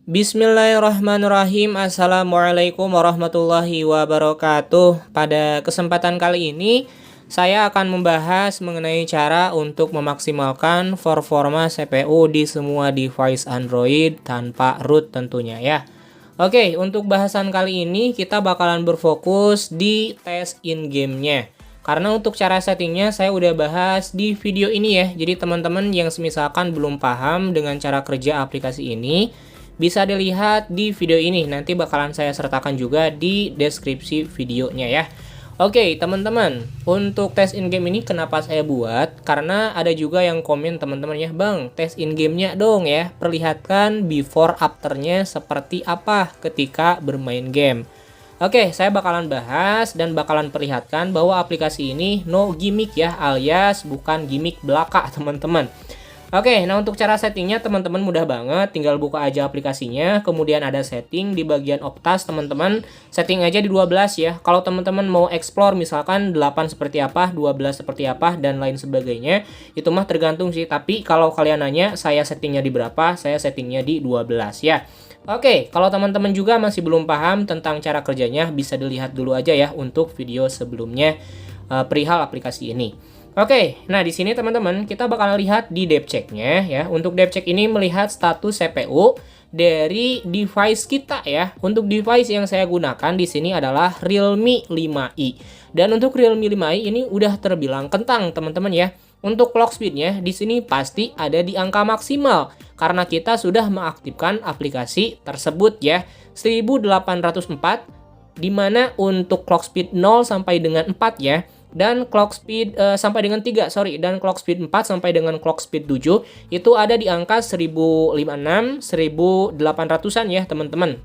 Bismillahirrahmanirrahim. Assalamualaikum warahmatullahi wabarakatuh. Pada kesempatan kali ini, saya akan membahas mengenai cara untuk memaksimalkan performa CPU di semua device Android tanpa root tentunya ya. Oke, untuk bahasan kali ini kita bakalan berfokus di tes in-game-nya. Karena untuk cara settingnya saya udah bahas di video ini ya. Jadi teman-teman yang semisalkan belum paham dengan cara kerja aplikasi ini, bisa dilihat di video ini. Nanti bakalan saya sertakan juga di deskripsi videonya ya. Oke teman-teman, untuk tes in-game ini kenapa saya buat? Karena ada juga yang komen teman-teman ya, Bang, tes in-game-nya dong ya. Perlihatkan before after-nya seperti apa ketika bermain game. Oke, saya bakalan bahas dan bakalan perlihatkan bahwa aplikasi ini no gimmick ya, alias bukan gimmick belaka teman-teman. Oke, nah untuk cara settingnya teman-teman mudah banget, tinggal buka aja aplikasinya, kemudian ada setting di bagian optas teman-teman, setting aja di 12 ya. Kalau teman-teman mau explore misalkan 8 seperti apa, 12 seperti apa, dan lain sebagainya, itu mah tergantung sih. Tapi kalau kalian nanya saya settingnya di berapa, saya settingnya di 12 ya. Oke, kalau teman-teman juga masih belum paham tentang cara kerjanya, bisa dilihat dulu aja ya untuk video sebelumnya perihal aplikasi ini. Oke, nah di sini teman-teman kita bakal lihat di depth check-nya ya. Untuk depth check ini melihat status CPU dari device kita ya. Untuk device yang saya gunakan di sini adalah Realme 5i. Dan untuk Realme 5i ini udah terbilang kentang teman-teman ya. Untuk clock speed-nya di sini pasti ada di angka maksimal karena kita sudah mengaktifkan aplikasi tersebut ya. 1804 di mana untuk clock speed 0 sampai dengan 4 ya. Dan clock speed sampai dengan 3, dan clock speed 4 sampai dengan clock speed 7 itu ada di angka 1056, 1800-an ya, teman-teman.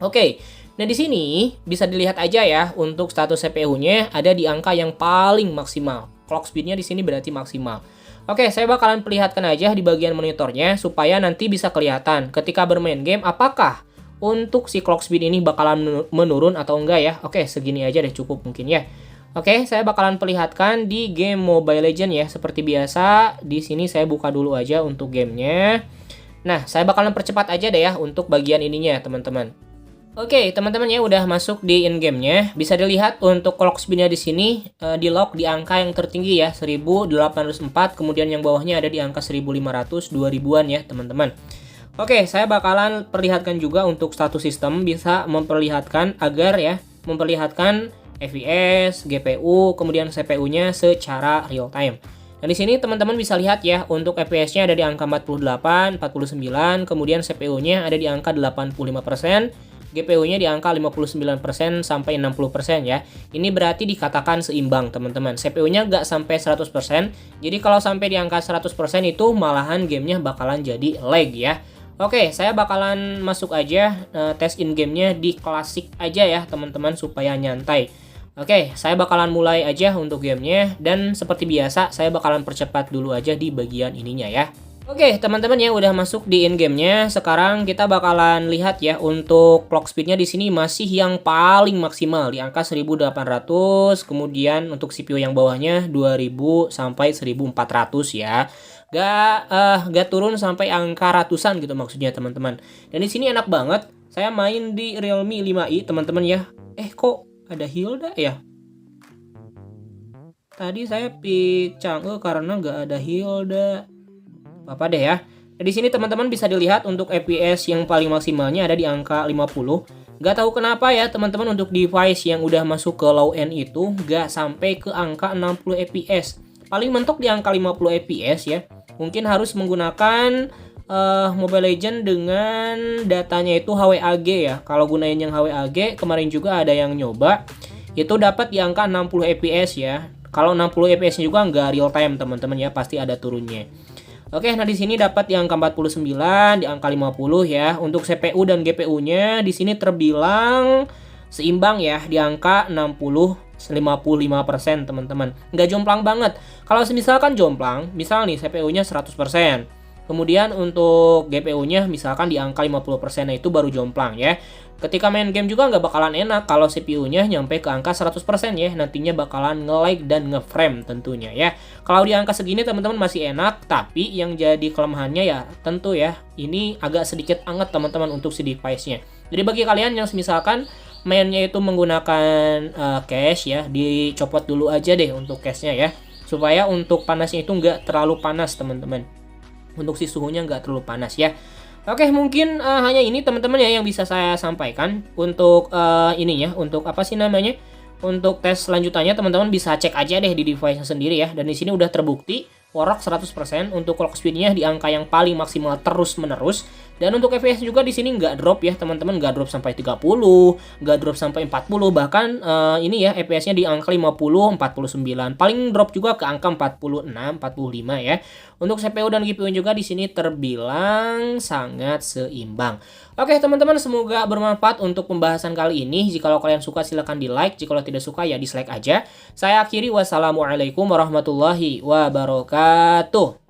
Oke. Nah, di sini bisa dilihat aja ya untuk status CPU-nya ada di angka yang paling maksimal. Clock speed-nya di sini berarti maksimal. Oke, saya bakalan perlihatkan aja di bagian monitornya supaya nanti bisa kelihatan ketika bermain game apakah untuk si clock speed ini bakalan menurun atau enggak ya. Oke, segini aja deh cukup mungkin ya. Oke, saya bakalan perlihatkan di game Mobile Legends ya. Seperti biasa, di sini saya buka dulu aja untuk gamenya. Nah, saya bakalan percepat aja deh ya untuk bagian ininya, teman-teman. Oke, teman-teman ya udah masuk di in-game-nya. Bisa dilihat untuk clock speed-nya di sini di lock di angka yang tertinggi ya, 1804, kemudian yang bawahnya ada di angka 1500, 2000-an ya, teman-teman. Oke, saya bakalan perlihatkan juga untuk status sistem bisa memperlihatkan agar ya, memperlihatkan FPS, GPU, kemudian CPU-nya secara real time. Dan di sini teman-teman bisa lihat ya, untuk FPS-nya ada di angka 48, 49, kemudian CPU-nya ada di angka 85%, GPU-nya di angka 59% sampai 60% ya. Ini berarti dikatakan seimbang teman-teman. CPU-nya nggak sampai 100%. Jadi kalau sampai di angka 100% itu malahan gamenya bakalan jadi lag ya. Oke, saya bakalan masuk aja tes in gamenya di klasik aja ya teman-teman supaya nyantai. Oke, saya bakalan mulai aja untuk gamenya. Dan seperti biasa saya bakalan percepat dulu aja di bagian ininya ya. Oke, teman-teman ya udah masuk di in-game-nya. Sekarang kita bakalan lihat ya untuk clock speed-nya di sini masih yang paling maksimal di angka 1800, kemudian untuk CPU yang bawahnya 2000 sampai 1400 ya. Gak turun sampai angka ratusan gitu maksudnya, teman-teman. Dan di sini enak banget. Saya main di Realme 5i, teman-teman ya. Kok ada Hilda ya? Tadi saya pick Chang'e karena nggak ada Hilda. Apa deh ya. Nah, di sini teman-teman bisa dilihat untuk FPS yang paling maksimalnya ada di angka 50. Gak tahu kenapa ya teman-teman untuk device yang udah masuk ke low end itu gak sampai ke angka 60 FPS. Paling mentok di angka 50 FPS ya. Mungkin harus menggunakan Mobile Legends dengan datanya itu HWAG ya. Kalau gunain yang HWAG kemarin juga ada yang nyoba itu dapat di angka 60 FPS ya. Kalau 60 FPS juga nggak real time teman-teman ya, pasti ada turunnya. Oke, nah di sini dapat di angka 49, di angka 50 ya. Untuk CPU dan GPU-nya di sini terbilang seimbang ya, di angka 55%, teman-teman. Nggak jomplang banget. Kalau misalkan jomplang, misal nih CPU-nya 100%. Kemudian untuk GPU-nya misalkan di angka 50%, nah itu baru jomplang ya. Ketika main game juga nggak bakalan enak kalau CPU-nya nyampe ke angka 100% ya. Nantinya bakalan nge-lag dan nge-frame tentunya ya. Kalau di angka segini teman-teman masih enak, tapi yang jadi kelemahannya ya tentu ya, ini agak sedikit anget teman-teman untuk si device-nya. Jadi bagi kalian yang misalkan mainnya itu menggunakan cache ya, dicopot dulu aja deh untuk cache-nya ya, supaya untuk panasnya itu nggak terlalu panas teman-teman, untuk si suhunya nggak terlalu panas ya. Oke, mungkin hanya ini teman-teman ya yang bisa saya sampaikan untuk ini ya, untuk apa sih namanya, untuk tes lanjutannya teman-teman bisa cek aja deh di device sendiri ya. Dan di sini udah terbukti work 100%, untuk clock speed-nya di angka yang paling maksimal terus-menerus. Dan untuk FPS juga di sini nggak drop ya teman-teman, nggak drop sampai 30, nggak drop sampai 40, bahkan ini ya FPS-nya di angka 50, 49. Paling drop juga ke angka 46, 45 ya. Untuk CPU dan GPU juga di sini terbilang sangat seimbang. Oke teman-teman, semoga bermanfaat untuk pembahasan kali ini. Jika kalian suka silahkan di like, jika tidak suka ya dislike aja. Saya akhiri, wassalamualaikum warahmatullahi wabarakatuh.